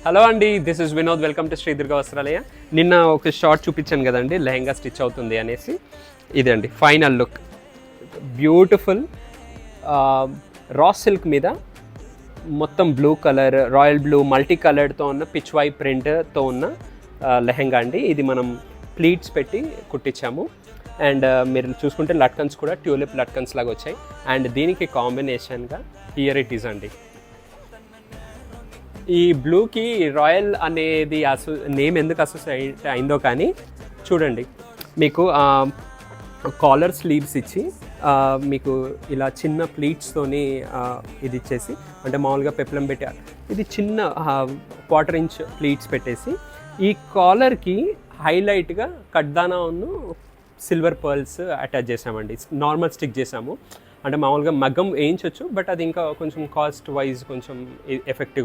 Hello అండి, this is Vinod. Welcome to Shri Durga Vastralaya. నిన్న ఒక షార్ట్ చూపించాను కదండి, లెహంగా స్టిచ్ అవుతుంది అనేసి. ఇదండి final look. Beautiful raw silk మీద మొత్తం blue colour, royal blue multi కలర్తో ఉన్న పిచ్ వై ప్రింట్తో ఉన్న లెహంగా అండి. ఇది మనం ప్లీట్స్ పెట్టి కుట్టించాము. అండ్ మీరు చూసుకుంటే లట్కన్స్ కూడా ట్యూలిప్ లట్కన్స్ లాగా వచ్చాయి. అండ్ దీనికి కాంబినేషన్గా హియర్ ఇట్ ఈస్ అండి. ఈ బ్లూకి రాయల్ అనేది నేమ్ ఎందుకు అసోసియేట్ అయిందో కానీ చూడండి, మీకు కాలర్ స్లీవ్స్ ఇచ్చి మీకు ఇలా చిన్న ప్లీట్స్తోని ఇది ఇచ్చేసి, అంటే మామూలుగా పెప్లం పెట్టారు, ఇది చిన్న 1/4 ఇంచ్ ప్లీట్స్ పెట్టేసి ఈ కాలర్కి హైలైట్గా కడ్దానా ఉన్న సిల్వర్ పర్ల్స్ అటాచ్ చేసామండి. నార్మల్ స్టిక్ చేసాము, అంటే మామూలుగా మగ్గం వేయించవచ్చు, బట్ అది ఇంకా కొంచెం కాస్ట్ వైజ్ కొంచెం ఎఫెక్టివ్.